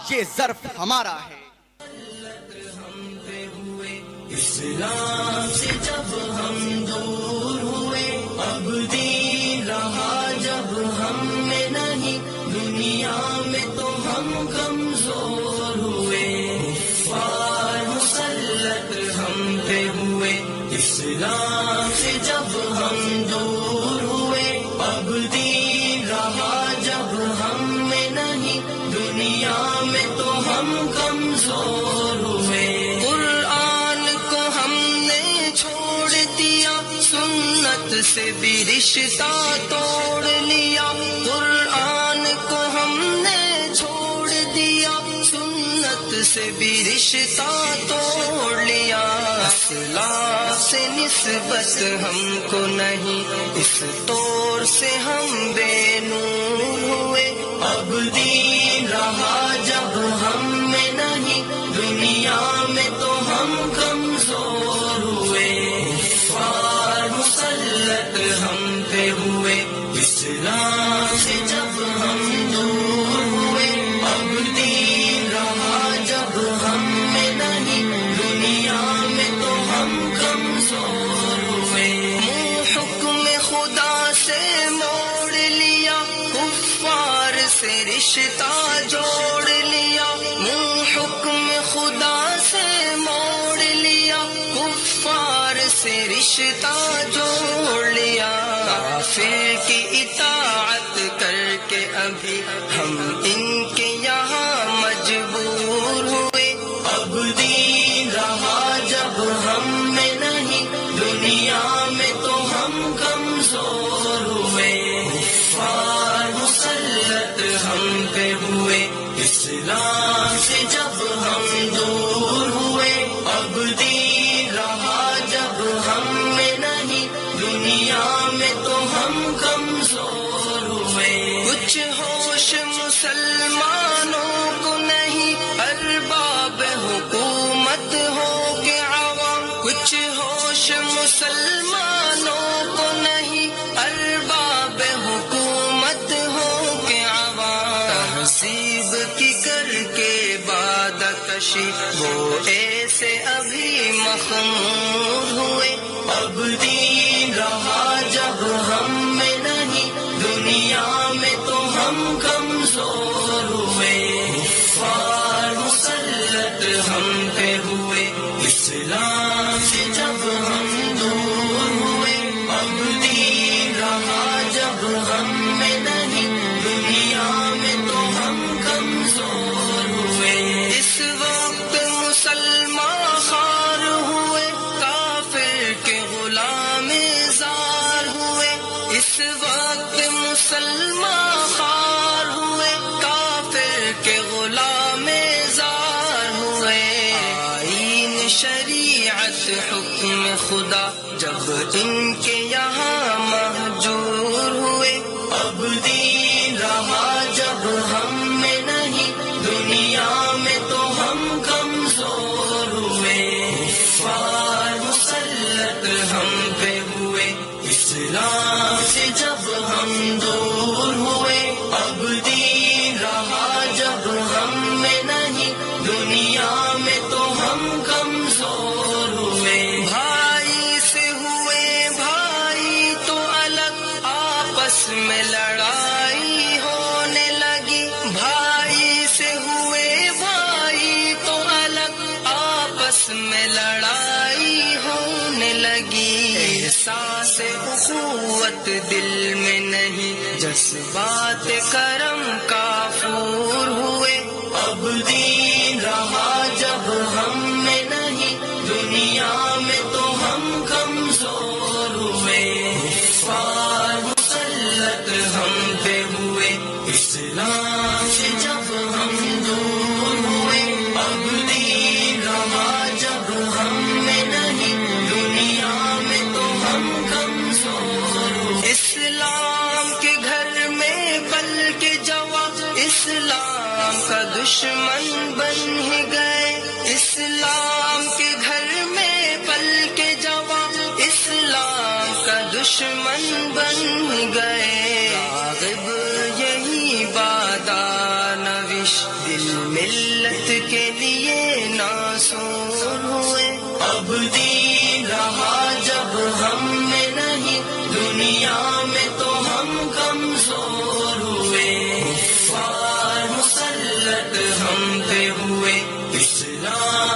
یہ ظرف ہمارا ہے۔ اسلام سے جب ہم دور ہوئے، اب دین رہا جب ہم میں نہیں، دنیا میں تو ہم کمزور ہوئے، کفار مسلط ہم پہ ہوئے۔ اسلام سے جب ہم دور ہوئے، اب دین رہا جب ہم میں نہیں، دنیا میں تو ہم کمزور ہوئے۔ سنت سے بھی رشتہ توڑ لیا، قرآن کو ہم نے چھوڑ دیا، سنت سے بھی رشتہ توڑ لیا۔ اسلاف سے نسبت ہم کو نہیں، اس طور سے ہم بے نور ہوئے، اب دین رہا جب ہم میں نہیں، دنیا میں تو ہم کمزور ہوئے، مسلط ہم پہ ہوئے۔ اسلام سے جب ہم دور ہوئے، اب دین رہا جب ہم میں نہیں، دنیا میں تو ہم کمزور ہوئے۔ حکم خدا سے موڑ لیا، کفار سے رشتہ جوڑ لیا، حکم خدا سے موڑ لیا، کفار سے رشتہ جوڑ لیا۔ کافر کی اطاعت کر کے ابھی ہم ان کے یہاں مجبور ہوئے، اب دین رہا جب ہم میں نہیں، دنیا میں تو ہم کمزور ہوئے، کفار مسلط ہم پہ ہوئے۔ اسلام سے جب ہم دور ہوئے، اب دین رہا جب ہم میں نہیں، دنیا میں تو ہم کمزور ہوئے۔ کچھ ہوش مسلمانوں کو نہیں، ارباب حکومت ہو کے عوام، کچھ ہوش مسلمانوں کو نہیں، ارباب حکومت ہو کے عوام، تہذیب کی کر کے باد کشی وہ ایسے ابھی مخمور ہوئے، اب دین رہا جب ہم میں نہیں، دنیا میں تو ہم کمزور ہوئے، کفار مسلط ہم پہ ہوئے۔ اسلام سے جب ہم دور ہوئے، اب دین رہا جب ہم میں نہیں، دنیا میں تو ہم کمزور ہوئے۔ اس وقت مسلمان خوار ہوئے، کافر کے غلام زار ہوئے، اس وقت مسلمان خوار ہوئے، کافر کے غلام زار ہوئے۔ آئین شریعت حکم خدا جب ان کے یہاں مہجور ہوئے، اب دین رہا جب ہم میں نہیں، دنیا میں تو ہم کمزور ہوئے، کفار مسلط ہم پہ ہوئے۔ اسلام سے جب ہم دور ہوئے، اب دین رہا جب ہم میں نہیں، دنیا میں تو ہم کمزور ہوئے۔ بھائی سے ہوئے بھائی تو الگ، آپس میں لڑائی ہونے لگی، بھائی سے ہوئے بھائی تو الگ، آپس میں لڑائی ہونے لگی۔ احساس اخوت دل میں نہیں، جذبات کرم کافور ہوئے، اب دین رہا جب ہم میں نہیں، دنیا میں تو ہم کمزور ہوئے، کفار مسلط ہم پہ ہوئے۔ اسلام سے جب ہم دور ہوئے، اب دین رہا جب ہم میں نہیں، دنیا میں تو ہم کمزور ہوئے۔ اسلام کے گھر میں پل کے جواب، اسلام کا دشمن بن ہی گئے، اسلام کے گھر میں پل کے جواب، اسلام کا دشمن بن گئے۔ راغب یہی بادہ نوش دل ملت کے لیے ناسور ہوئے. اب دین رہا جب ہم میں نہیں، دنیا میں تو ہم کمزور ہوئے. کفار مسلط ہم پہ ہوئے، اسلام